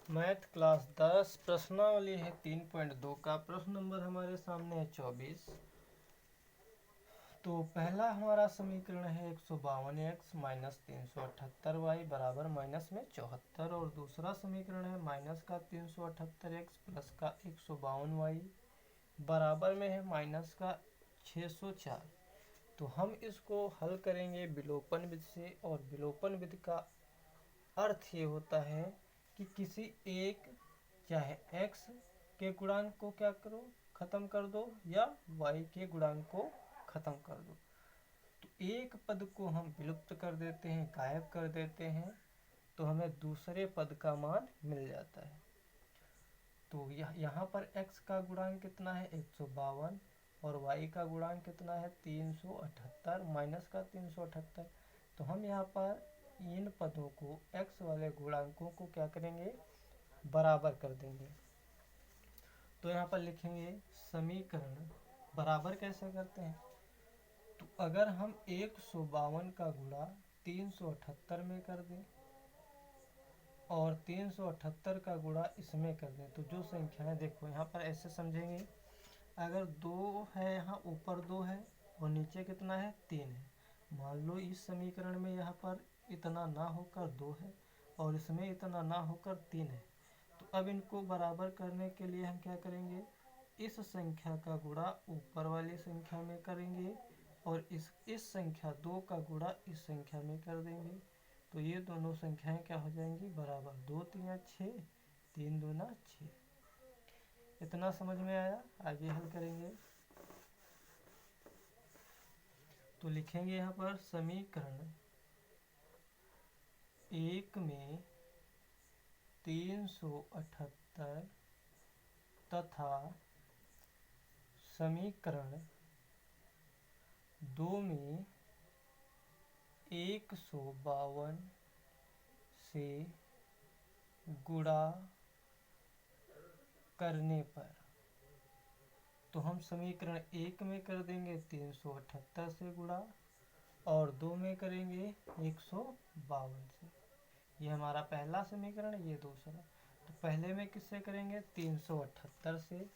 Math class 10 प्रश्नावली है 3.2 का। प्रश्न नंबर हमारे सामने है 24। तो पहला हमारा समीकरण है 152x माइनस 378y बराबर माइनस में 74, और दूसरा समीकरण है माइनस का 378x प्लस का 152y बराबर में है माइनस का 604। तो हम इसको हल करेंगे विलोपन विधि से, और विलोपन विधि का अर्थ ये होता है कि किसी एक, चाहे x के गुणांक को क्या करो, खत्म कर दो, या y के गुणांक को खत्म कर दो। तो एक पद को हम विलुप्त कर देते हैं, गायब कर देते हैं, तो हमें दूसरे पद का मान मिल जाता है। तो यहाँ पर x का गुणांक कितना है 152, और y का गुणांक कितना है 378 माइनस का 378। तो हम यहाँ पर इन पदों को x वाले गुणांकों को क्या करेंगे, बराबर कर देंगे। तो यहाँ पर लिखेंगे समीकरण बराबर कैसे करते हैं। तो अगर हम 152 का गुणा 378 में कर दें और 378 का गुणा इसमें कर दें, तो जो संख्याएं देखो यहाँ पर ऐसे समझेंगे। अगर 2 है, यहाँ ऊपर 2 है और नीचे कितना है 3 है। मान लो इस समीकरण में यहाँ पर इतना ना होकर 2 है और इसमें इतना ना होकर 3 है। तो अब इनको बराबर करने के लिए हम क्या करेंगे, इस संख्या का गुणा ऊपर वाली संख्या में करेंगे और इस संख्या 2 का गुणा इस संख्या में कर देंगे। तो ये दोनों संख्याएं क्या हो जाएंगी, बराबर। 2 3 6, 3 दूना 6। इतना समझ में आया। आगे हल करेंगे। तो लिखेंगे यहाँ पर समीकरण 1 में 378 तथा समीकरण 2 में 152 से गुणा करने पर, तो हम समीकरण 1 में कर देंगे 378 से गुणा और 2 में करेंगे 152 से। ये हमारा पहला समीकरण, ये दूसरा। तो पहले में किससे करेंगे, 378 से।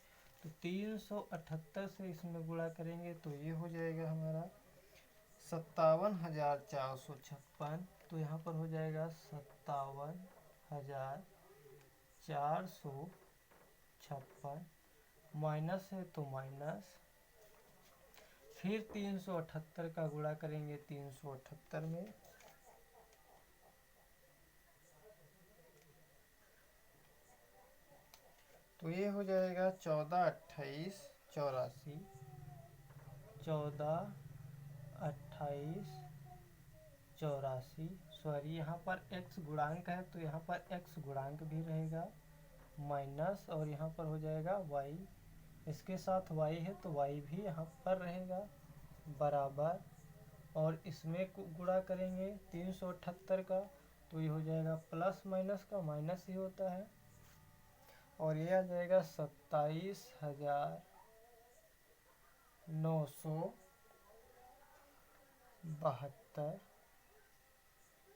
तो 378 से इसमें गुणा करेंगे तो ये हो जाएगा हमारा 57,456। तो यहाँ पर हो जाएगा 57,456, माइनस है तो माइनस, फिर 378 का गुणा करेंगे 378 में, तो ये हो जाएगा 14 28 84, 14 28 84। सॉरी, यहाँ पर x गुणांक है तो यहाँ पर x गुणांक भी रहेगा माइनस, और यहाँ पर हो जाएगा y, इसके साथ y है तो y भी यहाँ पर रहेगा बराबर, और इसमें गुणा करेंगे 378 का, तो ये हो जाएगा प्लस माइनस का माइनस ही होता है, और ये आ जाएगा 27,972।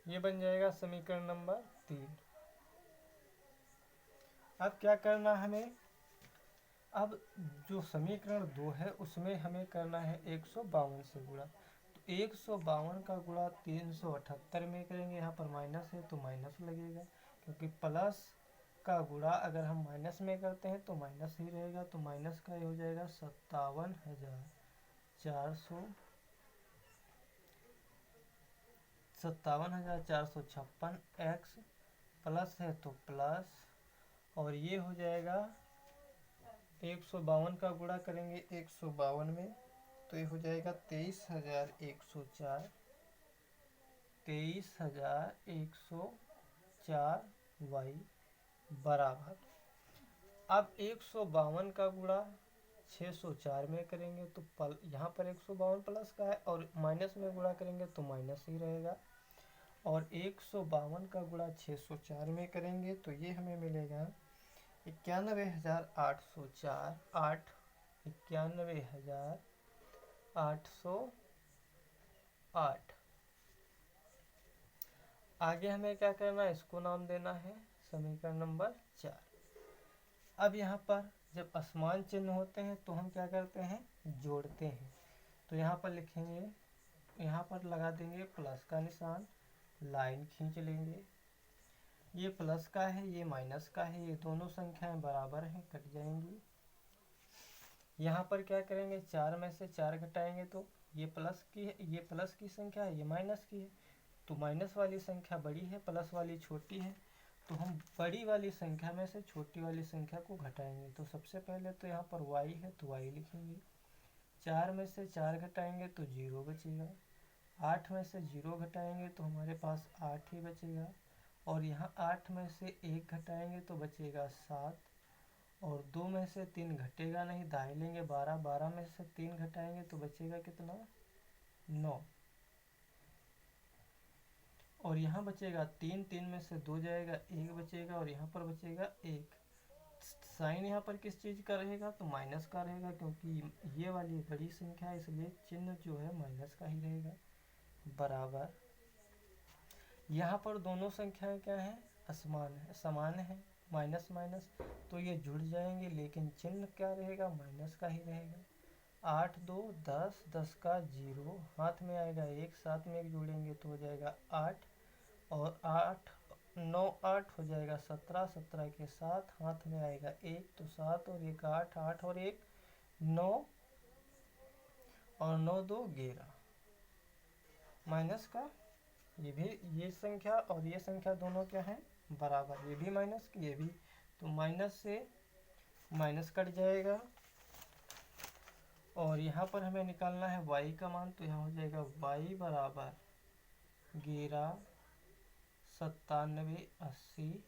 ये बन जाएगा समीकरण नंबर 3। अब क्या करना हमें, अब जो समीकरण 2 है उसमें हमें करना है 152 से गुणा। तो 152 का गुणा 378 में करेंगे, यहाँ पर माइनस है तो माइनस लगेगा, क्योंकि प्लस का गुणा अगर हम माइनस में करते हैं तो माइनस ही रहेगा। तो माइनस का ये हो जाएगा 57,456 x, प्लस है तो प्लस, और ये हो जाएगा 152 का गुणा करेंगे 152 में, तो ये हो जाएगा 23,104, 23,104 y बराबर। अब 152 का गुणा 604 में करेंगे तो यहाँ पर 152 प्लस का है और माइनस में गुणा करेंगे तो माइनस ही रहेगा, और 152 का गुणा 604 में करेंगे तो ये हमें मिलेगा 91,804, 91,808। आगे हमें क्या करना है, इसको नाम देना है समीकरण नंबर 4। अब यहाँ पर जब असमान चिन्ह होते हैं तो हम क्या करते हैं, जोड़ते हैं। तो यहाँ पर लिखेंगे, यहाँ पर लगा देंगे प्लस का निशान, लाइन खींच लेंगे। ये प्लस का है, ये माइनस का है, ये दोनों संख्याएं बराबर हैं, कट जाएंगी। यहाँ पर क्या करेंगे, 4 में से 4 घटाएंगे तो ये प्लस की है, ये प्लस की संख्या है, ये माइनस की है। तो माइनस वाली संख्या बड़ी है, प्लस वाली छोटी है। तो हम बड़ी वाली संख्या में से छोटी वाली संख्या को घटाएंगे। तो सबसे पहले तो यहाँ पर y है तो y लिखेंगे। 4 में से 4 घटाएंगे तो 0 बचेगा। 8 में से 0 घटाएंगे तो हमारे पास 8 ही बचेगा। और यहाँ 8 में से 1 घटाएंगे तो बचेगा 7। और 2 में से 3 घटेगा नहीं, दाएं लेंगे 12। 12 में से 3 घटाएंगे तो बचेगा कितना, 9। और यहाँ बचेगा 3, 3 में से 2 जाएगा, 1 बचेगा। और यहाँ पर बचेगा 1। साइन यहाँ पर किस चीज़ का रहेगा, तो माइनस का रहेगा, क्योंकि ये वाली बड़ी संख्या है, इसलिए चिन्ह जो है माइनस का ही रहेगा। बराबर, यहाँ पर दोनों संख्याएं क्या हैं, असमान है, समान है, माइनस माइनस, तो ये जुड़ जाएंगे, लेकिन चिन्ह क्या रहेगा, माइनस का ही रहेगा। 8 2 10, 10 का 0, हाथ में आएगा 1, साथ में 1 जोड़ेंगे तो हो जाएगा 8। और 8 9 8 हो जाएगा 17, 17 के साथ हाथ में आएगा 1, तो 7 और 1 8, 8 और 1 9, और 9 2 11। माइनस का ये भी, ये संख्या और ये संख्या दोनों क्या है, बराबर, ये भी माइनस की, ये भी। तो माइनस से माइनस कट जाएगा। और यहाँ पर हमें निकालना है y का मान, तो यहाँ हो जाएगा y बराबर 11 97 80।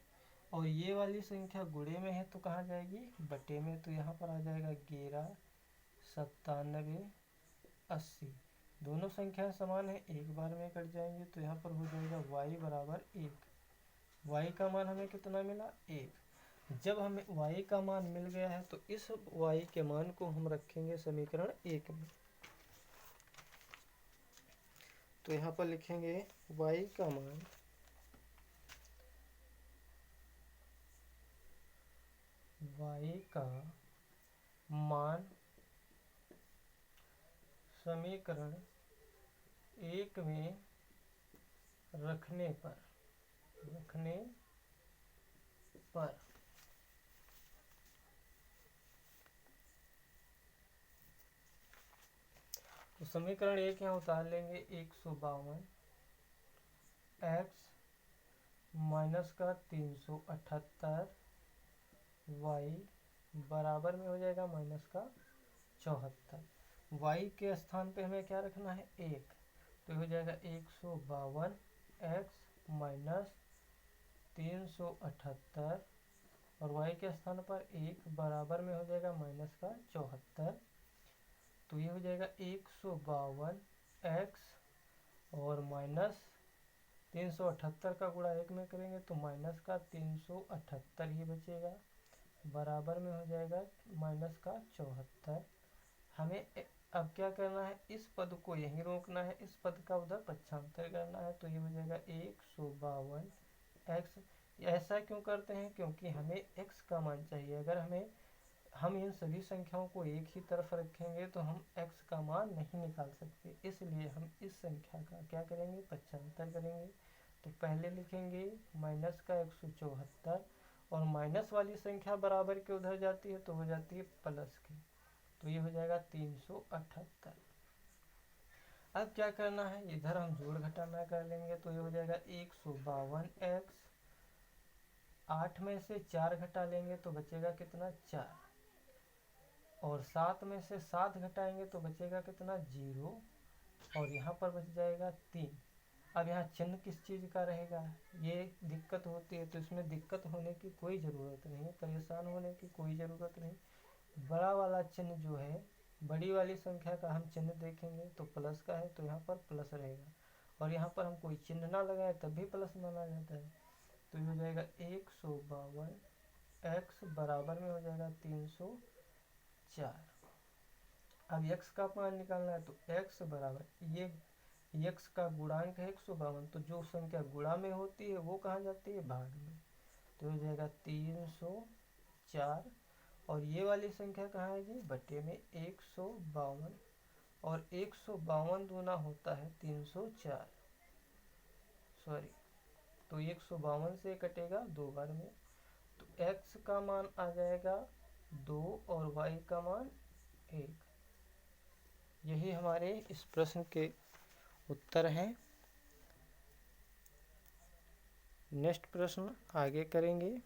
और ये वाली संख्या गुणे में है तो कहाँ जाएगी, बटे में। तो यहाँ पर आ जाएगा 11 97 80। दोनों संख्याएं समान है, एक बार में कट जाएंगे। तो यहाँ पर हो जाएगा y बराबर 1। y का मान हमें कितना मिला, 1। जब हमें y का मान मिल गया है तो इस y के मान को हम रखेंगे समीकरण 1 में। तो यहाँ पर लिखेंगे y का मान समीकरण 1 में रखने पर तो समीकरण 1 यहाँ उतार लेंगे, 152 x माइनस का 378 y बराबर में हो जाएगा माइनस का 74। y के स्थान पे हमें क्या रखना है, 1। तो हो जाएगा 152 x माइनस 378, और y के स्थान पर 1 बराबर में हो जाएगा माइनस का 74। तो ये हो जाएगा 152 x और माइनस 378 का गुणा 1 में करेंगे तो माइनस का 378 ही बचेगा, बराबर में हो जाएगा माइनस का 74। हमें अब क्या करना है, इस पद को यहीं रोकना है, इस पद का उधर पक्षांतर करना है। तो ये हो जाएगा 152 x। ऐसा क्यों करते हैं, क्योंकि हमें x का मान चाहिए। अगर हम इन सभी संख्याओं को एक ही तरफ रखेंगे तो हम x का मान नहीं निकाल सकते, इसलिए हम इस संख्या का क्या करेंगे, पक्षांतर करेंगे। तो पहले लिखेंगे माइनस का 174, और माइनस वाली संख्या बराबर के उधर जाती है तो हो जाती है प्लस की। तो ये हो जाएगा 378। अब क्या करना है, इधर हम जोड़ घटाना कर लेंगे। तो ये हो जाएगा 152 x, 8 में से 4 घटा लेंगे तो बचेगा कितना, 4। और 7 में से 7 घटाएंगे तो बचेगा कितना, 0। और यहाँ पर बच जाएगा 3। अब यहाँ चिन्ह किस चीज़ का रहेगा, ये दिक्कत होती है। तो इसमें दिक्कत होने की कोई ज़रूरत नहीं, परेशान होने की कोई ज़रूरत नहीं। बड़ा वाला चिन्ह जो है, बड़ी वाली संख्या का हम चिन्ह देखेंगे तो प्लस का है, तो यहाँ पर प्लस रहेगा। और यहाँ पर हम कोई चिन्ह ना लगाए तब भी प्लस माना जाता है। तो ये हो जाएगा 152 x बराबर में हो जाएगा 304। अब x का मान निकालना है, तो x बराबर, ये x का गुणांक है 152, तो जो संख्या गुणा में होती है वो कहाँ जाती है, भाग में। तो हो जाएगा 304। और ये वाली संख्या कहाँ आएगी, बटे में 152, और 152 दूना होता है 304, सॉरी, तो 152 से कटेगा 2 बार में, तो x का मान आ जाएगा 2 और y का मान 1। यही हमारे इस प्रश्न के उत्तर हैं। नेक्स्ट प्रश्न आगे करेंगे।